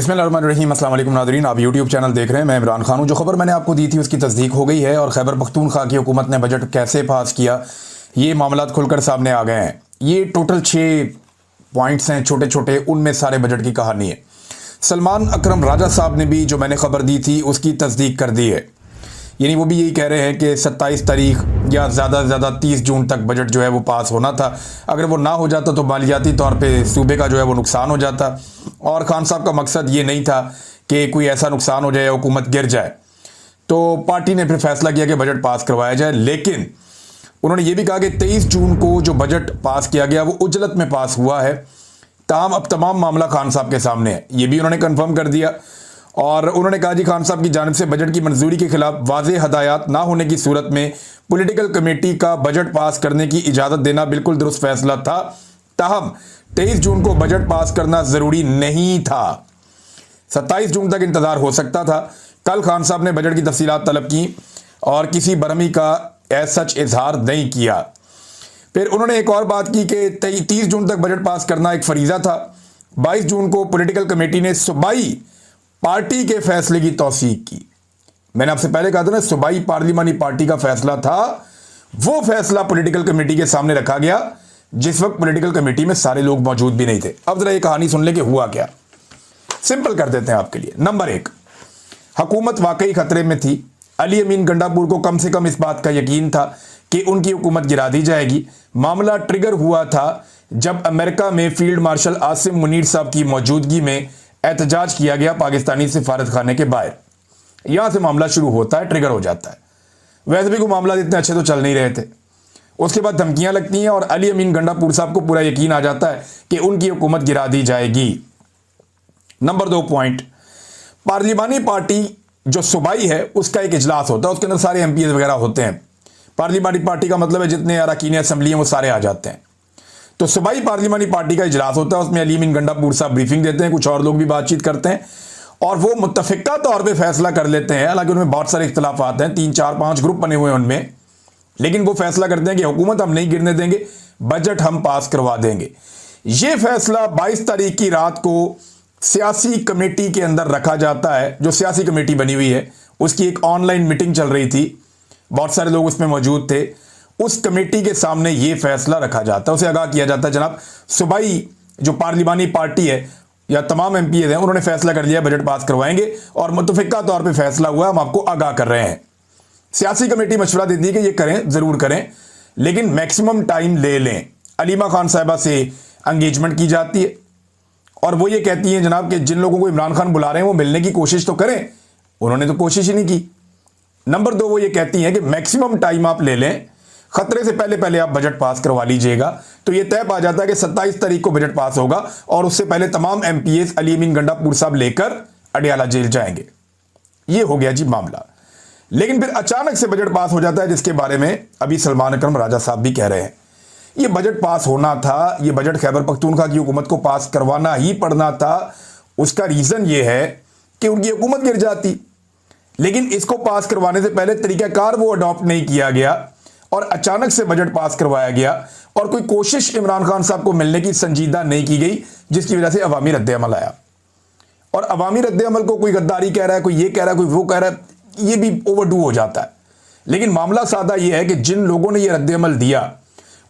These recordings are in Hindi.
बिस्मिल्लाहिर्रहमानिर्रहीम। अस्सलाम वालेकुम नाज़रीन, आप यूट्यूब चैनल देख रहे हैं। मैं इमरान खान हूँ। जो खबर मैंने आपको दी थी उसकी तस्दीक हो गई है और खैबर पख्तूनख्वा की हुकूमत ने बजट कैसे पास किया ये मामला खुलकर सामने आ गए हैं। ये टोटल 6 पॉइंट्स हैं छोटे छोटे, उनमें सारे बजट की कहानी है। सलमान अकरम राजा साहब ने भी जो मैंने खबर दी थी उसकी तस्दीक कर दी है। यानी वो भी यही कह रहे हैं कि 27 तारीख या ज़्यादा से ज़्यादा 30 जून तक बजट जो है वो पास होना था। अगर वो ना हो जाता तो मालियाती तौर पे सूबे का जो है वो नुकसान हो जाता। और खान साहब का मकसद ये नहीं था कि कोई ऐसा नुकसान हो जाए या हुकूमत गिर जाए, तो पार्टी ने फिर फैसला किया कि बजट पास करवाया जाए। लेकिन उन्होंने ये भी कहा कि 23 जून को जो बजट पास किया गया वो उजलत में पास हुआ है। ताहम अब तमाम मामला खान साहब के सामने है, ये भी उन्होंने कन्फर्म कर दिया। और उन्होंने कहा जी खान साहब की जानिब से बजट की मंजूरी के खिलाफ वाज़ेह हदायत ना होने की सूरत में पॉलिटिकल कमेटी का बजट पास करने की इजाज़त देना बिल्कुल दुरुस्त फैसला था। ताहम 23 जून को बजट पास करना ज़रूरी नहीं था, 27 जून तक इंतज़ार हो सकता था। कल खान साहब ने बजट की तफसीलात तलब की और किसी बरहमी का एज सच इजहार नहीं किया। फिर उन्होंने एक और बात की कि 30 जून तक बजट पास करना एक फरीज़ा था। 22 जून को पॉलिटिकल कमेटी ने सूबाई पार्टी के फैसले की तौसीक की। मैंने आपसे पहले कहा था ना, सूबाई पार्लिमानी पार्टी का फैसला था। वो फैसला पॉलिटिकल कमेटी के सामने रखा गया जिस वक्त पॉलिटिकल कमेटी में सारे लोग मौजूद भी नहीं थे। अब जरा ये कहानी सुन ले कि हुआ क्या। सिंपल कर देते हैं आपके लिए। नंबर 1, हुकूमत वाकई खतरे में थी। अली अमीन गंडापुर को कम से कम इस बात का यकीन था कि उनकी हुकूमत गिरा दी जाएगी। मामला ट्रिगर हुआ था जब अमेरिका में फील्ड मार्शल आसिम मुनीर साहब की मौजूदगी में एहतजाज किया गया पाकिस्तानी सिफारत खाने के बाहर। यहां से मामला शुरू होता है, ट्रिगर हो जाता है। वैसे भी कोई मामला इतने अच्छे तो चल नहीं रहे थे। उसके बाद धमकियां लगती हैं और अली अमीन गंडापुर साहब को पूरा यकीन आ जाता है कि उनकी हुकूमत गिरा दी जाएगी। नंबर 2 पॉइंट, पार्लिमानी पार्टी जो सूबाई है उसका एक इजलास होता है, उसके अंदर सारे एमपी वगैरह होते हैं। पार्लिमानी पार्टी का मतलब है जितने अरकान असम्बली हैं वो सारे आ जाते हैं। तो सूबाई पार्लिमानी पार्टी का इजलास होता है, उसमें अली अमीन गंडापुर साहब ब्रीफिंग देते हैं, कुछ और लोग भी बातचीत करते हैं और वो मुत्तफिका तौर पे फैसला कर लेते हैं। हालांकि उनमें बहुत सारे इख्तलाफात हैं, 3 4 5 ग्रुप बने हुए हैं उनमें, लेकिन वो फैसला करते हैं कि हुकूमत हम नहीं गिरने देंगे, बजट हम पास करवा देंगे। ये फैसला 22 तारीख की रात को सियासी कमेटी के अंदर रखा जाता है। जो सियासी कमेटी बनी हुई है उसकी एक ऑनलाइन मीटिंग चल रही थी, बहुत सारे लोग उसमें मौजूद थे। उस कमेटी के सामने यह फैसला रखा जाता है, उसे आगाह किया जाता है जनाब सूबाई जो पार्लिमानी पार्टी है या तमाम एमपी हैं उन्होंने फैसला कर लिया बजट पास करवाएंगे और मुत्तफिका तौर पे फैसला हुआ, हम आपको आगाह कर रहे हैं। सियासी कमेटी मशवरा देती है कि ये करें, जरूर करें, लेकिन मैक्सिमम टाइम ले लें। अलीमा खान साहिबा से एंगेजमेंट की जाती है और वो ये कहती हैं जनाब कि जिन लोगों को इमरान खान बुला रहे हैं वो मिलने की कोशिश तो करें। उन्होंने तो कोशिश ही नहीं की। नंबर 2, वो ये कहती हैं कि मैक्सिमम टाइम आप ले लें, खतरे से पहले पहले आप बजट पास करवा लीजिएगा। तो ये तय पा जाता है कि 27 तारीख को बजट पास होगा और उससे पहले तमाम एमपीएस अली अमीन गंडापुर साहब लेकर अडियाला जेल जाएंगे। ये हो गया जी मामला। लेकिन फिर अचानक से बजट पास हो जाता है जिसके बारे में अभी सलमान अकरम राजा साहब भी कह रहे हैं। ये बजट पास होना था, ये बजट खैबर पख्तूनख्वा की हुकूमत को पास करवाना ही पड़ना था। उसका रीजन ये है कि उनकी हुकूमत गिर जाती, लेकिन इसको पास करवाने से पहले तरीकाकार वो अडॉप्ट नहीं किया गया और अचानक से बजट पास करवाया गया और कोई कोशिश इमरान खान साहब को मिलने की संजीदा नहीं की गई, जिसकी वजह से अवामी रद्द-ए-अमल आया। और अवामी रद्द-ए-अमल को कोई गद्दारी कह रहा है, कोई ये कह रहा है, कोई वो कह रहा है, ये भी ओवरडू हो जाता है। लेकिन मामला सादा ये है कि जिन लोगों ने ये रद्द-ए-अमल दिया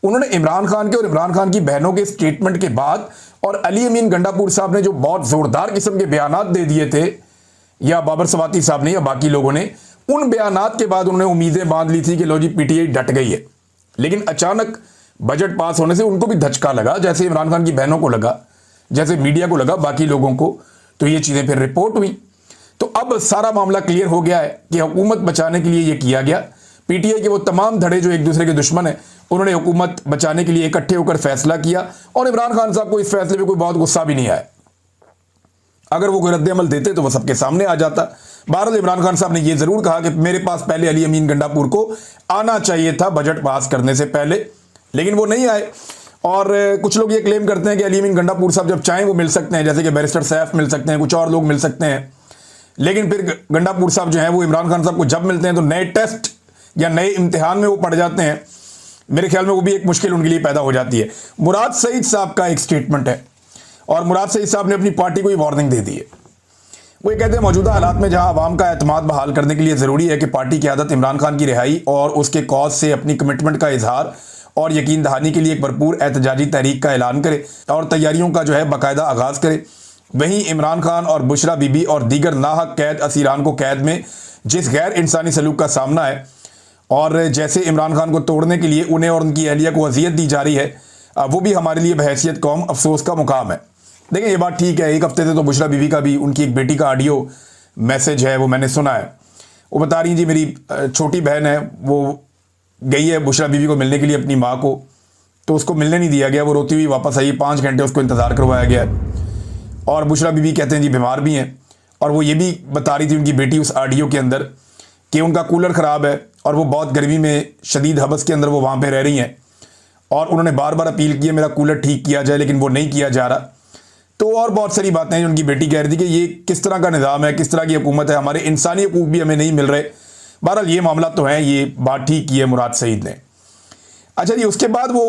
उन्होंने इमरान खान के और इमरान खान की बहनों के स्टेटमेंट के बाद और अली अमीन गंडापुर साहब ने जो बहुत जोरदार किस्म के बयानात दे दिए थे, या बाबर सवाती साहब ने या बाकी लोगों ने, उन बयानात के बाद उन्होंने उम्मीदें बांध ली थी कि लो जी पीटीआई डट गई है। लेकिन अचानक बजट पास होने से उनको भी धचका लगा, जैसे इमरान खान की बहनों को लगा, जैसे मीडिया को लगा, बाकी लोगों को। तो ये चीजें फिर रिपोर्ट हुई। तो अब सारा मामला क्लियर हो गया है कि हुकूमत बचाने के लिए यह किया गया। पीटीआई के वो तमाम धड़े जो एक दूसरे के दुश्मन है उन्होंने हुकूमत बचाने के लिए इकट्ठे होकर फैसला किया और इमरान खान साहब को इस फैसले पर कोई बहुत गुस्सा भी नहीं आया। अगर वो कोई रद्द-ए-अमल देते तो वो सबके सामने आ जाता। बहरहाल इमरान खान साहब ने ये जरूर कहा कि मेरे पास पहले अली अमीन गंडापुर को आना चाहिए था बजट पास करने से पहले, लेकिन वो नहीं आए। और कुछ लोग ये क्लेम करते हैं कि अली अमीन गंडापुर साहब जब चाहें वो मिल सकते हैं, जैसे कि बैरिस्टर सैफ मिल सकते हैं, कुछ और लोग मिल सकते हैं। लेकिन फिर गंडापुर साहब जो है वो इमरान खान साहब को जब मिलते हैं तो नए टेस्ट या नए इम्तिहान में वो पड़ जाते हैं। मेरे ख्याल में वो भी एक मुश्किल उनके लिए पैदा हो जाती है। मुराद सईद साहब का एक स्टेटमेंट है और मुराद सईद साहब ने अपनी पार्टी को ही वार्निंग दे दी है वो ये कहते हैं मौजूदा हालात में जहां अवाम का एतमाद बहाल करने के लिए ज़रूरी है कि पार्टी क़यादत इमरान खान की रिहाई और उसके कॉज से अपनी कमिटमेंट का इजहार और यकीन दहानी के लिए एक भरपूर एहतजाजी तहरीक का ऐलान करे और तैयारियों का जो है बाकायदा आगाज़ करे। वहीं इमरान खान और बुशरा बीबी और दीगर नाहक कैद असीरान को कैद में जिस गैर इंसानी सलूक का सामना है और जैसे इमरान खान को तोड़ने के लिए उन्हें और उनकी अहलिया को अजियत दी जा रही है, वो भी हमारे लिए बहैसियत कौम अफसोस का मुकाम है। देखिए ये बात ठीक है, एक हफ्ते से तो बुशरा बीवी का भी उनकी एक बेटी का ऑडियो मैसेज है वो मैंने सुना है। वो बता रही जी मेरी छोटी बहन है, वो गई है बुशरा बीवी को मिलने के लिए अपनी माँ को, तो उसको मिलने नहीं दिया गया, वो रोती हुई वापस आई, 5 घंटे उसको इंतज़ार करवाया गया है। और बुशरा बीवी कहते हैं जी बीमार भी हैं, और वो ये भी बता रही थी उनकी बेटी उस ऑडियो के अंदर कि उनका कूलर ख़राब है और वो बहुत गर्मी में शदीद हबस के अंदर वो वहाँ पर रह रही हैं और उन्होंने बार बार अपील की है मेरा कूलर ठीक किया जाए, लेकिन वो नहीं किया जा रहा। तो और बहुत सारी बातें हैं जो उनकी बेटी कह रही थी कि ये किस तरह का निज़ाम है, किस तरह की हुकूमत है, हमारे इंसानी हकूक़ भी हमें नहीं मिल रहे। बहरहाल ये मामला तो है, ये बात ठीक की है मुराद सईद ने। अच्छा जी, उसके बाद वो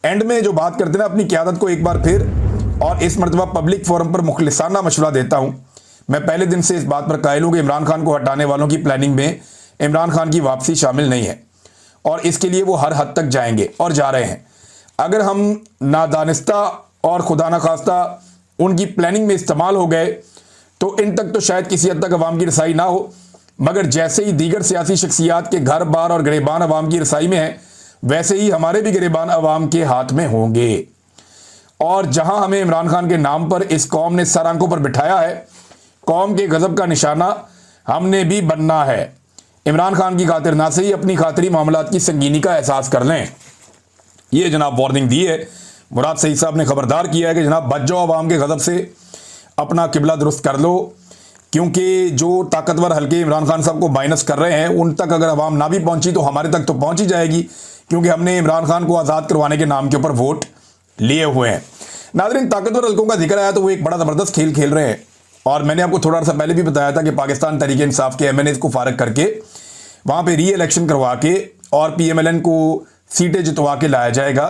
एंड में जो बात करते हैं अपनी क़यादत को एक बार फिर, और इस मरतबा पब्लिक फोरम पर मुखलिसाना मशवरा देता हूँ। मैं पहले दिन से इस बात पर कायल हूँ कि इमरान खान को हटाने वालों की प्लानिंग में इमरान खान की वापसी शामिल नहीं है और इसके लिए वो हर हद तक जाएंगे और जा रहे हैं। अगर हम नादानिस्ता और खुदा न खास्ता उनकी प्लानिंग में इस्तेमाल हो गए तो इन तक तो शायद किसी हद तक अवाम की रसाई ना हो, मगर जैसे ही दीगर सियासी शख्सियात के घर बार और गिरेबान अवाम की रसाई में है, वैसे ही हमारे भी गिरेबान अवाम के हाथ में होंगे। और जहां हमें इमरान खान के नाम पर इस कौम ने सर आंखों पर बिठाया है, कौम के गजब का निशाना हमने भी बनना है। इमरान खान की खातिर ना से ही अपनी खातरी मामलात की संगीनी का एहसास कर लें। ये जनाब वार्निंग दी है, मुराद सईद साहब ने खबरदार किया है कि जनाब बच जाओ अवाम के गजब से, अपना किबला दुरुस्त कर लो, क्योंकि जो ताकतवर हल्के इमरान खान साहब को माइनस कर रहे हैं उन तक अगर अवाम ना भी पहुंची तो हमारे तक तो पहुंच ही जाएगी, क्योंकि हमने इमरान खान को आज़ाद करवाने के नाम के ऊपर वोट लिए हुए हैं। नाज़रीन, ताकतवर हल्कों का जिक्र आया तो वो एक बड़ा ज़बरदस्त खेल खेल रहे हैं, और मैंने आपको थोड़ा सा पहले भी बताया था कि पाकिस्तान तहरीक इंसाफ के MNAs को फारग करके वहाँ पर री इलेक्शन करवा के और PMLN को सीटें जितवा के लाया जाएगा,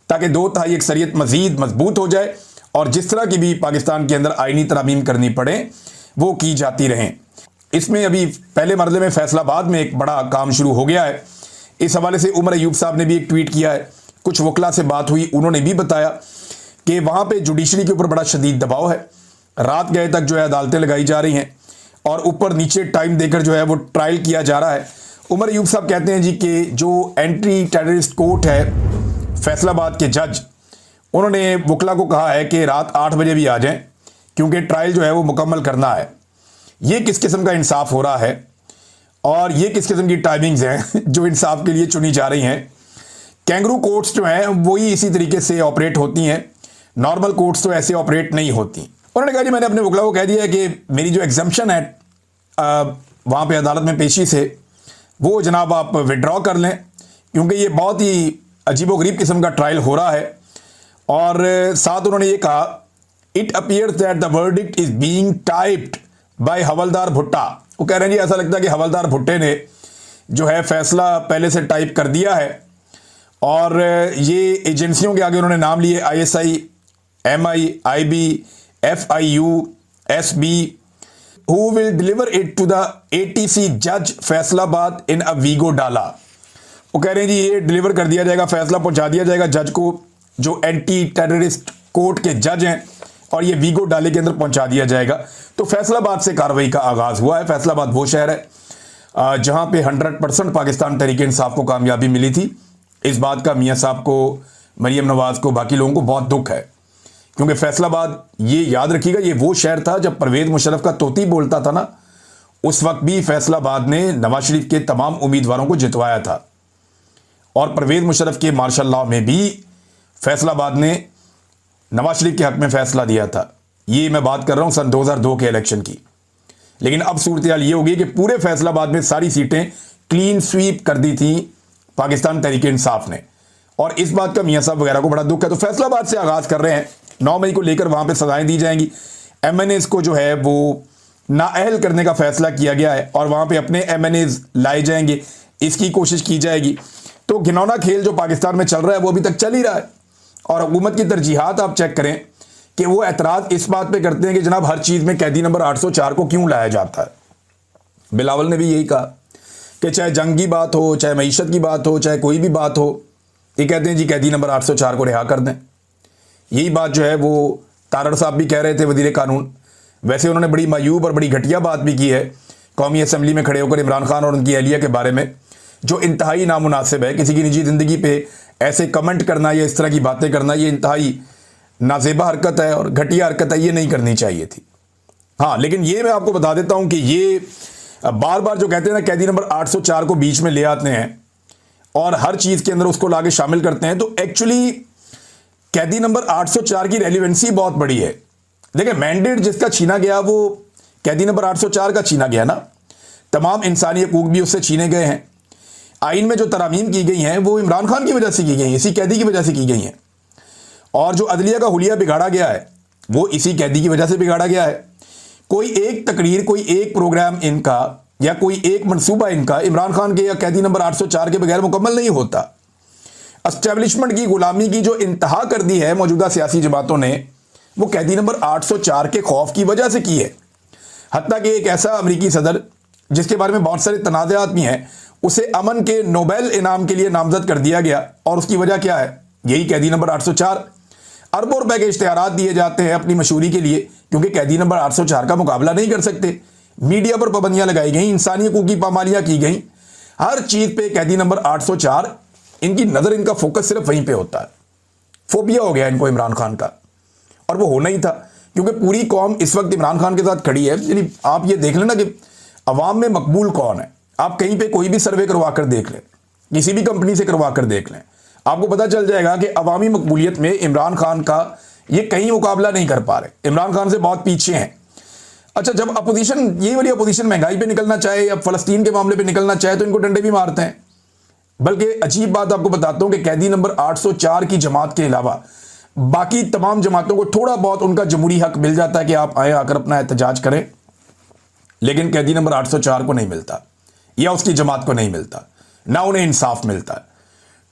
ताकि 2/3 अक्सरियत मज़ीद मजबूत हो जाए और जिस तरह की भी पाकिस्तान के अंदर आइनी तरामीम करनी पड़े वो की जाती रहें। इसमें अभी पहले मरले में फैसलाबाद में एक बड़ा काम शुरू हो गया है। इस हवाले से उमर अयूब साहब ने भी एक ट्वीट किया है, कुछ वकला से बात हुई, उन्होंने भी बताया कि वहाँ पे जुडिशरी के ऊपर बड़ा शदीद दबाव है, रात गए तक जो है अदालतें लगाई जा रही हैं और ऊपर नीचे टाइम देकर जो है वो ट्रायल किया जा रहा है। उमर अयूब साहब कहते हैं जी कि जो एंटी टेररिस्ट कोर्ट है फैसलाबाद के जज, उन्होंने वकला को कहा है कि रात 8 बजे भी आ जाएं, क्योंकि ट्रायल जो है वो मुकम्मल करना है। ये किस किस्म का इंसाफ हो रहा है और ये किस किस्म की टाइमिंग्स हैं जो इंसाफ के लिए चुनी जा रही हैं। कैंगरू कोर्ट्स जो हैं वही इसी तरीके से ऑपरेट होती हैं, नॉर्मल कोर्ट्स तो ऐसे ऑपरेट नहीं होती। उन्होंने कहा जी मैंने अपने वकला को कह दिया है कि मेरी जो एग्जम्पशन है वहाँ पे अदालत में पेशी से, वो जनाब आप विड्रॉ कर लें, क्योंकि ये बहुत ही अजीबोगरीब किस्म का ट्रायल हो रहा है। और साथ उन्होंने ये कहा it appears that the verdict is being typed by हवलदार भुट्टा। वो कह रहे हैं जी ऐसा लगता है कि हवलदार भुट्टे ने जो है फैसला पहले से टाइप कर दिया है, और ये एजेंसियों के आगे उन्होंने नाम लिए ISI, MI, IB, FIU, SB, who will deliver it to the ATC जज फैसलाबाद इन अ वीगो डाला। वो कह रहे हैं जी ये डिलीवर कर दिया जाएगा, फैसला पहुंचा दिया जाएगा जज को, जो एंटी टेररिस्ट कोर्ट के जज हैं, और ये वीगो डाले के अंदर पहुंचा दिया जाएगा। तो फैसलाबाद से कार्रवाई का आगाज़ हुआ है। फैसलाबाद वो शहर है जहां पे 100% पाकिस्तान तहरीक इंसाफ को कामयाबी मिली थी। इस बात का मियाँ साहब को, मरीम नवाज़ को, बाकी लोगों को बहुत दुख है, क्योंकि फैसलाबाद, ये याद रखिएगा, ये वो शहर था जब परवेज़ मुशर्रफ का तोती बोलता था ना, उस वक्त भी फैसलाबाद ने नवाज शरीफ के तमाम उम्मीदवारों को जितवाया था, और परवेज़ मुशर्रफ के मार्शल लॉ में भी फैसलाबाद ने नवाज शरीफ के हक में फैसला दिया था। ये मैं बात कर रहा हूँ सन 2002 के इलेक्शन की। लेकिन अब सूरत हाल ये होगी कि पूरे फैसलाबाद में सारी सीटें क्लीन स्वीप कर दी थी पाकिस्तान तहरीक इंसाफ ने, और इस बात का मियाँ साहब वगैरह को बड़ा दुख है। तो फैसलाबाद से आगाज़ कर रहे हैं, 9 मई को लेकर वहाँ पर सजाएँ दी जाएंगी। MNAs को जो है वो नाअहल करने का फैसला किया गया है और वहाँ पर अपने MNAs लाए जाएंगे, इसकी कोशिश की जाएगी। तो घिनौना खेल जो पाकिस्तान में चल रहा है वो अभी तक चल ही रहा है, और हुकूमत की तरजीहात आप चेक करें कि वो एतराज़ इस बात पे करते हैं कि जनाब हर चीज़ में कैदी नंबर 804 को क्यों लाया जाता है। बिलावल ने भी यही कहा कि चाहे जंग की बात हो, चाहे मईशत की बात हो, चाहे कोई भी बात हो, ये कहते हैं जी कैदी नंबर 804 को रिहा कर दें। यही बात जो है वो तारड़ साहब भी कह रहे थे, वज़ीर कानून। वैसे उन्होंने बड़ी मायूब और बड़ी घटिया बात भी की है कौमी असम्बली में खड़े होकर इमरान खान और उनकी अहलिया के बारे में, जो इंतहाई नामुनासिब है। किसी की निजी ज़िंदगी पे ऐसे कमेंट करना या इस तरह की बातें करना, ये इंतहाई नाजेबा हरकत है और घटिया हरकत है, ये नहीं करनी चाहिए थी। हाँ, लेकिन ये मैं आपको बता देता हूँ कि ये बार बार जो कहते हैं ना कैदी नंबर 804 को बीच में ले आते हैं और हर चीज़ के अंदर उसको लाके शामिल करते हैं, तो एक्चुअली कैदी नंबर 804 की रेलिवेंसी बहुत बड़ी है। देखिए, मैंडेट जिसका छीना गया वो कैदी नंबर 804 का छीना गया ना। तमाम इंसानी हकूक भी उससे छीने गए हैं। आइन में जो तरामीम की गई हैं वो इमरान खान की वजह से की गई हैं, इसी कैदी की वजह से की गई हैं। और जो अदलिया का हुलिया बिगाड़ा गया है वो इसी कैदी की वजह से बिगाड़ा गया है। कोई एक तकरीर, कोई एक प्रोग्राम इनका या कोई एक मनसूबा इनका इमरान खान के या कैदी नंबर 804 के बगैर मुकम्मल नहीं होता। एस्टेब्लिशमेंट की गुलामी की जो इंतहा कर दी है मौजूदा सियासी जमातों ने, वो कैदी नंबर 804 के खौफ की वजह से की है। हत्ता कि एक ऐसा अमरीकी सदर जिसके बारे में बहुत सारे तनाज़ात भी हैं, उसे अमन के नोबेल इनाम के लिए नामजद कर दिया गया। और उसकी वजह क्या है? यही कैदी नंबर 804। अरबों रुपए के इश्तिहारात दिए जाते हैं अपनी मशहूरी के लिए, क्योंकि कैदी नंबर 804 का मुकाबला नहीं कर सकते। मीडिया पर पाबंदियां लगाई गई, इंसानी हकूक की पामालियां की गई, हर चीज़ पे कैदी नंबर 804, इनकी नज़र, इनका फोकस सिर्फ वहीं पे होता है। फोबिया हो गया इनको इमरान खान का, और वो होना ही था क्योंकि पूरी कौम इस वक्त इमरान खान के साथ खड़ी है। यानी आप ये देख लेना कि अवाम में मकबूल कौन है। आप कहीं पे कोई भी सर्वे करवा कर देख लें, किसी भी कंपनी से करवा कर देख लें, आपको पता चल जाएगा कि अवामी मकबूलियत में इमरान खान का ये कहीं मुकाबला नहीं कर पा रहे। इमरान खान से बहुत पीछे हैं। अच्छा, जब अपोजिशन, ये वाली अपोजिशन महंगाई पे निकलना चाहे या फ़लस्तीन के मामले पे निकलना चाहे तो इनको डंडे भी मारते हैं। बल्कि अजीब बात आपको बताता हूं कि कैदी नंबर 804 की जमात के अलावा बाकी तमाम जमातों को थोड़ा बहुत उनका जमहूरी हक मिल जाता है कि आप आए, आकर अपना एहतजाज करें, लेकिन कैदी नंबर 804 को नहीं मिलता या उसकी जमात को नहीं मिलता, ना उन्हें इंसाफ मिलता है।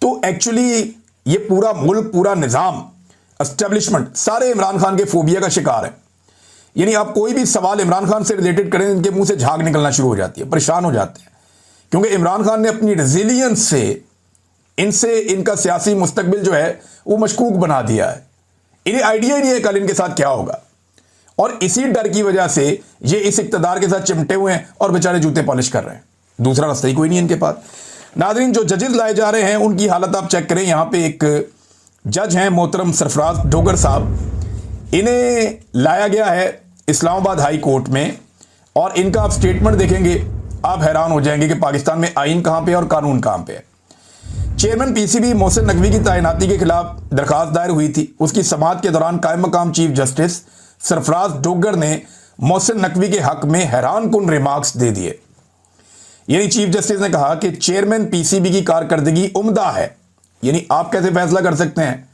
तो एक्चुअली ये पूरा मुल्क, पूरा निज़ाम, एस्टेब्लिशमेंट सारे इमरान खान के फोबिया का शिकार है। यानी आप कोई भी सवाल इमरान खान से रिलेटेड करें, इनके मुंह से झाग निकलना शुरू हो जाती है, परेशान हो जाते हैं, क्योंकि इमरान खान ने अपनी रेजिलियंस से इनसे इनका सियासी मुस्तकबिल जो है वो मशकूक बना दिया है। इन्हें आइडिया ही नहीं है कल इनके साथ क्या होगा, और इसी डर की वजह से ये इस इक्तदार के साथ चिमटे हुए हैं और बेचारे जूते पॉलिश कर रहे हैं। दूसरा रास्ता ही कोई नहीं इनके पास। नाज़रीन, जो जजेस लाए जा रहे हैं उनकी हालत आप चेक करें। यहाँ पे एक जज हैं मोहतरम सरफराज डोगर साहब, इन्हें लाया गया है इस्लामाबाद हाई कोर्ट में, और इनका आप स्टेटमेंट देखेंगे आप हैरान हो जाएंगे कि पाकिस्तान में आइन कहाँ पे और कानून कहाँ पे है। चेयरमैन पीसीबी मोहसिन नकवी की तैनाती के खिलाफ दरखास्त दायर हुई थी। उसकी समाअत के दौरान कायम मकाम चीफ जस्टिस सरफराज डोगर ने मोहसिन नकवी के हक में हैरान कुन रिमार्क्स दे दिए। यानी चीफ जस्टिस ने कहा कि चेयरमैन पीसीबी की कारकर्दगी उम्दा है। यानी आप कैसे फैसला कर सकते हैं,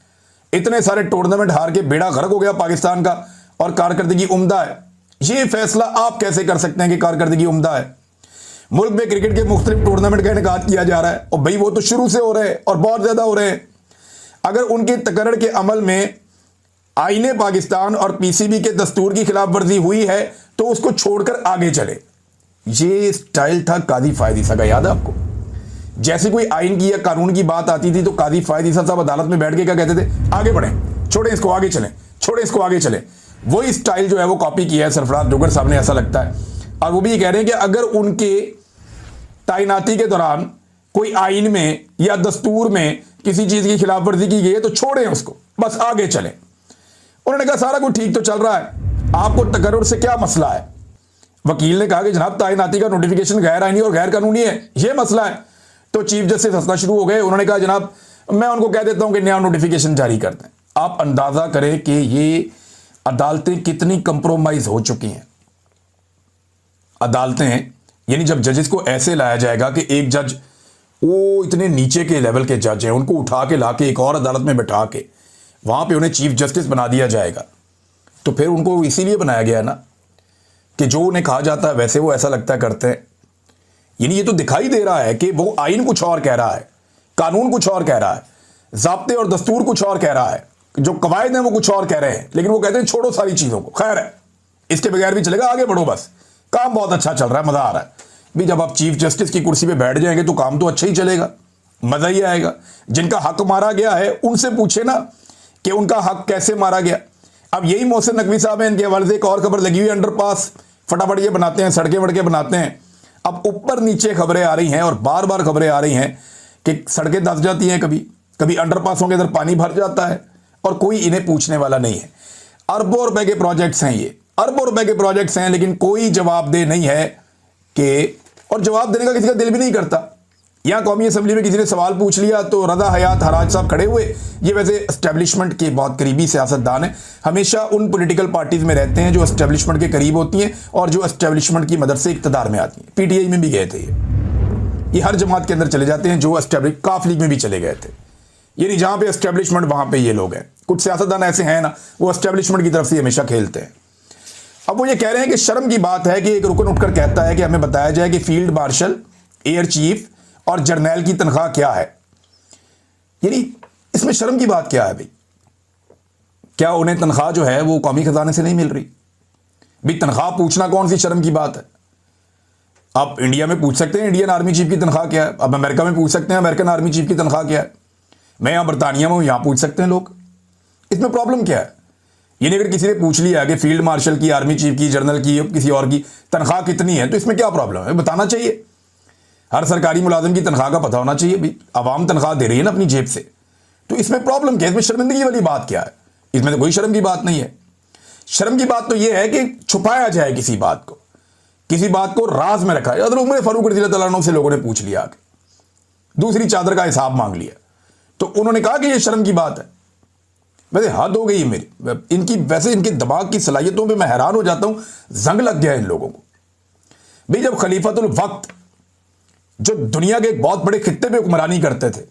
इतने सारे टूर्नामेंट हार के बेड़ा गर्क हो गया पाकिस्तान का और कारकर्दगी उम्दा है। ये फैसला आप कैसे कर सकते हैं कि कारकर्दगी उम्दा है? मुल्क में क्रिकेट के मुख्तलिफ टूर्नामेंट का इनेकाद किया जा रहा है, और भाई वो तो शुरू से हो रहे हैं और बहुत ज़्यादा हो रहे हैं। अगर उनके तकर्रर के अमल में आईने पाकिस्तान और पीसीबी के दस्तूर की खिलाफ वर्जी हुई है तो उसको छोड़कर आगे चले। ये स्टाइल था काजी फायद ईसा का, याद है आपको? जैसे कोई आइन की या कानून की बात आती थी तो काजी फायद ईसा साहब अदालत में बैठ के क्या कहते थे? आगे बढ़ें, छोड़ें इसको, आगे चलें, छोड़ें इसको, आगे चलें। वही स्टाइल जो है वो कॉपी किया है सरफराज डोगर साहब ने, ऐसा लगता है। और वो भी ये कह रहे हैं कि अगर उनके तैनाती के दौरान कोई आइन में या दस्तूर में किसी चीज़ की खिलाफ वर्जी की गई है तो छोड़ें उसको, बस आगे चलें। उन्होंने कहा सारा कुछ ठीक तो चल रहा है, आपको तकर्रुर से क्या मसला है? वकील ने कहा कि जनाब तैनाती का नोटिफिकेशन गैर आईनी और गैर कानूनी है, ये मसला है। तो चीफ जस्टिस हंसना शुरू हो गए। उन्होंने कहा जनाब मैं उनको कह देता हूं कि नया नोटिफिकेशन जारी कर दें। आप अंदाजा करें कि ये अदालतें कितनी कंप्रोमाइज हो चुकी हैं। अदालतें, यानी जब जजेस को ऐसे लाया जाएगा कि एक जज, वो इतने नीचे के लेवल के जज हैं, उनको उठा के लाके एक और अदालत में बैठा के वहां पे उन्हें चीफ जस्टिस बना दिया जाएगा, तो फिर उनको इसीलिए बनाया गया ना कि जो उन्हें कहा जाता है वैसे वो ऐसा लगता करते हैं। यानी ये तो दिखाई दे रहा है कि वो आइन कुछ और कह रहा है, कानून कुछ और कह रहा है, ज़ाब्ते और दस्तूर कुछ और कह रहा है, जो कवायद हैं वो कुछ और कह रहे हैं, लेकिन वो कहते हैं छोड़ो सारी चीजों को, खैर है, इसके बगैर भी चलेगा, आगे बढ़ो, बस काम बहुत अच्छा चल रहा है, मजा आ रहा है। भी जब आप चीफ जस्टिस की कुर्सी पे बैठ जाएंगे तो काम तो अच्छा ही चलेगा, मजा ही आएगा। जिनका हक मारा गया है उनसे पूछे ना कि उनका हक कैसे मारा गया। अब यही मोहसिन नकवी साहब हैं, इनके हवाले से एक और खबर लगी हुई है, अंडरपास फटाफट ये बनाते हैं, सड़कें वड़कें बनाते हैं। अब ऊपर नीचे खबरें आ रही हैं और बार बार खबरें आ रही हैं कि सड़कें धंस जाती हैं, कभी कभी अंडरपासों के अंदर पानी भर जाता है और कोई इन्हें पूछने वाला नहीं है। अरबों रुपए के प्रोजेक्ट्स हैं, ये अरबों रुपए के प्रोजेक्ट्स हैं, लेकिन कोई जवाबदेह नहीं है कि, और जवाब देने का किसी का दिल भी नहीं करता। यहां कौमी असेंबली में किसी ने सवाल पूछ लिया तो रजा हयात हराज साहब खड़े हुए। ये वैसे एस्टेब्लिशमेंट के बहुत करीबी सियासतदान हैं, हमेशा उन पॉलिटिकल पार्टीज में रहते हैं जो एस्टेब्लिशमेंट के करीब होती हैं और जो एस्टेब्लिशमेंट की मदद से इक्तदार में आती हैं। पीटीआई में भी गए थे ये हर जमात के अंदर चले जाते हैं, जो एस्टेब्लिश काफ लीग में भी चले गए थे। ये नहीं, जहां पे एस्टेब्लिशमेंट वहां पे ये लोग हैं। कुछ सियासतदान ऐसे हैं ना, वो एस्टेब्लिशमेंट की तरफ से हमेशा खेलते हैं। अब वो ये कह रहे हैं कि शर्म की बात है कि एक रुकन उठकर कहता है कि हमें बताया जाए कि फील्ड मार्शल, एयर चीफ और जर्नैल की तनख्वाह क्या है। यानी इसमें शर्म की बात क्या है भाई? क्या उन्हें तनख्वाह जो है वो कौमी खजाने से नहीं मिल रही? भाई तनख्वाह पूछना कौन सी शर्म की बात है? आप इंडिया में पूछ सकते हैं इंडियन आर्मी चीफ की तनख्वाह क्या है, अब अमेरिका में पूछ सकते हैं अमेरिकन आर्मी चीफ की तनख्वाह क्या है, मैं यहां बरतानिया में हूं, यहां पूछ सकते हैं लोग। इसमें प्रॉब्लम क्या है? यानी अगर किसी ने पूछ लिया कि फील्ड मार्शल की, आर्मी चीफ की, जनरल की, किसी और की तनख्वाह कितनी है, तो इसमें क्या प्रॉब्लम है? बताना चाहिए। हर सरकारी मुलाजिम की तनख्वाह का पता होना चाहिए। भाई आवाम तनख्वाह दे रही है ना अपनी जेब से, तो इसमें प्रॉब्लम क्या है? इसमें शर्मिंदगी वाली बात क्या है? इसमें तो कोई शर्म की बात नहीं है। शर्म की बात तो यह है कि छुपाया जाए किसी बात को, किसी बात को राज में रखा जाए। उमर फारूक रज़ी अल्लाह अन्हु से लोगों ने पूछ लिया, दूसरी चादर का हिसाब मांग लिया, तो उन्होंने कहा कि यह शर्म की बात है। वैसे हद हो गई है मेरी इनकी, वैसे इनके दिमाग की सलाहियतों पे मैं हैरान हो जाता हूं, जंग लग गया इन लोगों को। भाई जब खलीफतुल वक्त जो दुनिया के एक बहुत बड़े खित्ते पे हुक्मरानी करते थे,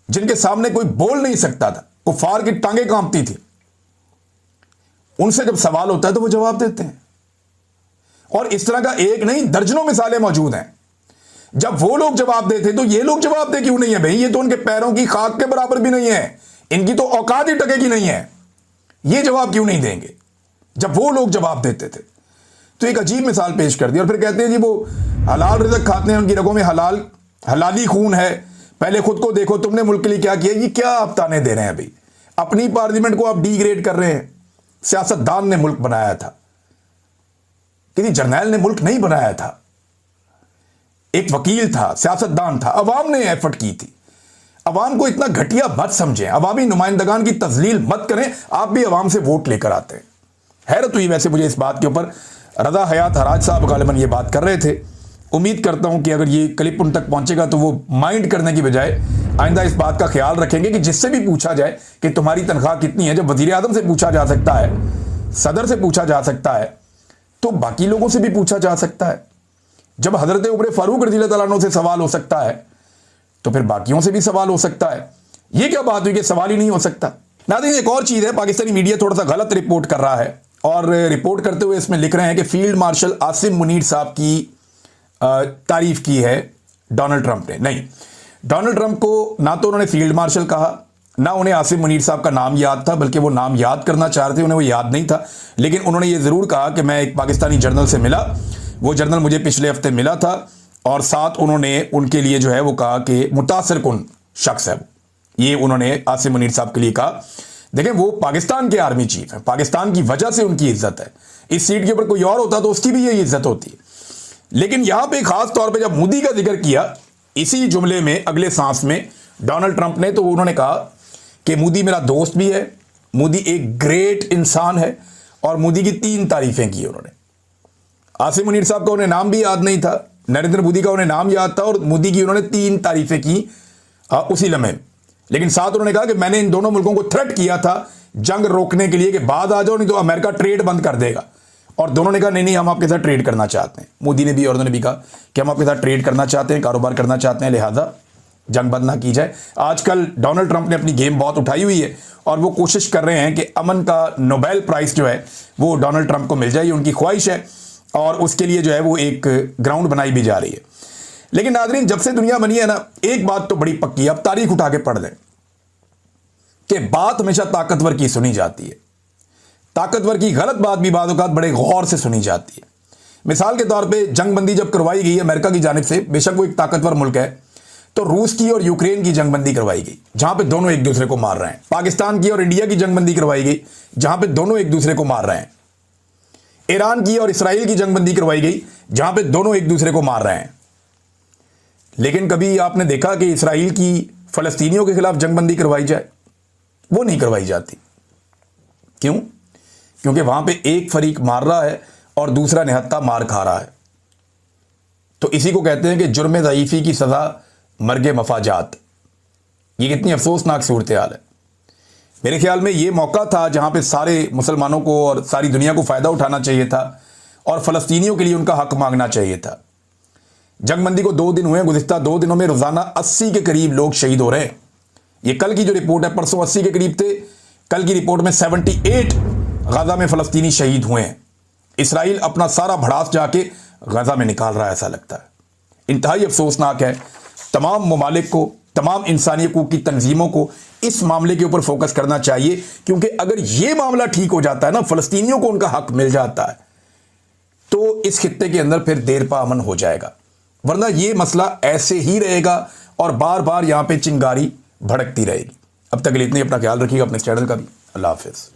जिनके सामने कोई बोल नहीं सकता था, कुफार की टांगें कांपती थी, उनसे जब सवाल होता है तो वो जवाब देते हैं। और इस तरह का एक नहीं दर्जनों मिसालें मौजूद हैं। जब वो लोग जवाब देते तो ये लोग जवाब दे क्यों नहीं है? भाई ये तो उनके पैरों की खाक के बराबर भी नहीं है, इनकी तो औकात ही टके की नहीं है, ये जवाब क्यों नहीं देंगे जब वो लोग जवाब देते थे? तो एक अजीब मिसाल पेश कर दी और फिर कहते हैं जी वो हलाल रिज़्क खाते हैं, उनकी रगों में हलाली खून है, पहले खुद को देखो तुमने मुल्क के लिए क्या किया। ये क्या आप ताने दे रहे हैं भाई? अपनी पार्लियामेंट को आप डिग्रेड कर रहे हैं। सियासतदान ने मुल्क बनाया था, किसी जर्नैल ने मुल्क नहीं बनाया था, एक वकील था, सियासतदान था, अवाम ने एफर्ट की थी। अवाम को इतना घटिया मत समझें, अवामी नुमाइंदगान की तजलील मत करें। आप भी अवाम से वोट लेकर आते हैं। हैरत हुई वैसे मुझे इस बात के ऊपर। रजा हयात हराज साहब गालिबन ये बात कर रहे थे। उम्मीद करता हूं कि अगर ये क्लिप उन तक पहुंचेगा तो वो माइंड करने की बजाय आइंदा इस बात का ख्याल रखेंगे कि जिससे भी पूछा जाए कि तुम्हारी तनख्वाह कितनी है, जब वजीर आजम से पूछा जा सकता है, सदर से पूछा जा सकता है, तो बाकी लोगों से भी पूछा जा सकता है। जब हजरत उमर फारूक रज़ी अल्लाह अन्हु से सवाल हो सकता है तो फिर बाकियों से भी सवाल हो सकता है। ये क्या बात हुई कि सवाल ही नहीं हो सकता? नाज़रीन एक और चीज़ है, पाकिस्तानी मीडिया थोड़ा सा गलत रिपोर्ट कर रहा है और रिपोर्ट करते हुए इसमें लिख रहे हैं कि फील्ड मार्शल आसिम मुनीर साहब की तारीफ की है डोनाल्ड ट्रंप ने। नहीं, डोनाल्ड ट्रंप को ना तो उन्होंने फील्ड मार्शल कहा, ना उन्हें आसिम मुनीर साहब का नाम याद था, बल्कि वो नाम याद करना चाह रहे थे, उन्हें वो याद नहीं था। लेकिन उन्होंने ये ज़रूर कहा कि मैं एक पाकिस्तानी जर्नल से मिला, वो जर्नल मुझे पिछले हफ्ते मिला था, और साथ उन्होंने उनके लिए जो है वो कहा कि मुतासिर कुन शख्स है वो। ये उन्होंने आसिम मुनीर साहब के लिए कहा। देखें वो पाकिस्तान के आर्मी चीफ है, पाकिस्तान की वजह से उनकी इज्जत है। इस सीट के ऊपर कोई और होता तो उसकी भी यही इज्जत होती है। लेकिन यहां पे खास तौर पे जब मोदी का जिक्र किया इसी जुमले में अगले सांस में डोनाल्ड ट्रंप ने, तो उन्होंने कहा कि मोदी मेरा दोस्त भी है, मोदी एक ग्रेट इंसान है, और मोदी की 3 तारीफें की उन्होंने। आसिम मुनीर साहब का उन्हें नाम भी याद नहीं था, नरेंद्र मोदी का उन्हें नाम याद था, और मोदी की उन्होंने 3 तारीफें की उसी लम्हे। लेकिन साथ उन्होंने कहा कि मैंने इन दोनों मुल्कों को थ्रेट किया था जंग रोकने के लिए कि बाद आ जाओ नहीं तो अमेरिका ट्रेड बंद कर देगा, और दोनों ने कहा नहीं नहीं हम आपके साथ ट्रेड करना चाहते हैं। मोदी ने भी और उन्होंने भी कहा कि हम आपके साथ ट्रेड करना चाहते हैं, कारोबार करना चाहते हैं, लिहाजा जंग बंद ना की जाए। आजकल डोनाल्ड ट्रंप ने अपनी गेम बहुत उठाई हुई है और वो कोशिश कर रहे हैं कि अमन का नोबेल प्राइज जो है वो डोनाल्ड ट्रंप को मिल जाए, उनकी ख्वाहिश है, और उसके लिए जो है वो एक ग्राउंड बनाई भी जा रही है। लेकिन नाज़रीन जब से दुनिया बनी है ना, एक बात तो बड़ी पक्की है, अब तारीख उठा के पढ़ लें। कि बात हमेशा ताकतवर की सुनी जाती है। ताकतवर की गलत बात भी बाद औक़ात बड़े गौर से सुनी जाती है। मिसाल के तौर पे जंगबंदी जब करवाई गई अमेरिका की जानिब से, बेशक वो एक ताकतवर मुल्क है, तो रूस की और यूक्रेन की जंगबंदी करवाई गई जहां पे दोनों एक दूसरे को मार रहे हैं। पाकिस्तान की और इंडिया की जंगबंदी करवाई गई जहां पे दोनों एक दूसरे को मार रहे हैं। ईरान की और इसराइल की जंगबंदी करवाई गई जहां पे दोनों एक दूसरे को मार रहे हैं। लेकिन कभी आपने देखा कि इसराइल की फलस्तीनियों के खिलाफ जंगबंदी करवाई जाए? वो नहीं करवाई जाती। क्यों? क्योंकि वहां पे एक फरीक मार रहा है और दूसरा निहत्था मार खा रहा है। तो इसी को कहते हैं कि जुर्म ज़ईफ़ी की सज़ा मर्ग मफाजात। ये कितनी अफसोसनाक सूरत हाल है। मेरे ख्याल में ये मौका था जहां पे सारे मुसलमानों को और सारी दुनिया को फ़ायदा उठाना चाहिए था और फ़लस्तीनियों के लिए उनका हक मांगना चाहिए था। जंगबंदी को 2 दिन हुए, गुज़िश्ता 2 दिनों में रोज़ाना 80 के करीब लोग शहीद हो रहे हैं। ये कल की जो रिपोर्ट है, परसों 80 के करीब थे, कल की रिपोर्ट में 78 गजा में फ़लस्तीनी शहीद हुए हैं। इसराइल अपना सारा भड़ास जाके गजा में निकाल रहा है, ऐसा लगता है। इंतहाई अफसोसनाक है। तमाम ममालिक को, तमाम इंसानी हकूक़ की तंजीमों को इस मामले के ऊपर फोकस करना चाहिए, क्योंकि अगर यह मामला ठीक हो जाता है ना, फ़लस्तीनियों को उनका हक मिल जाता है, तो इस खित्ते के अंदर फिर देर पा अमन हो जाएगा। वरना यह मसला ऐसे ही रहेगा और बार बार यहां पे चिंगारी भड़कती रहेगी। अब तक के लिए इतना ही। अपना ख्याल रखिएगा, अपने चैनल का भी। अल्लाह हाफिज़।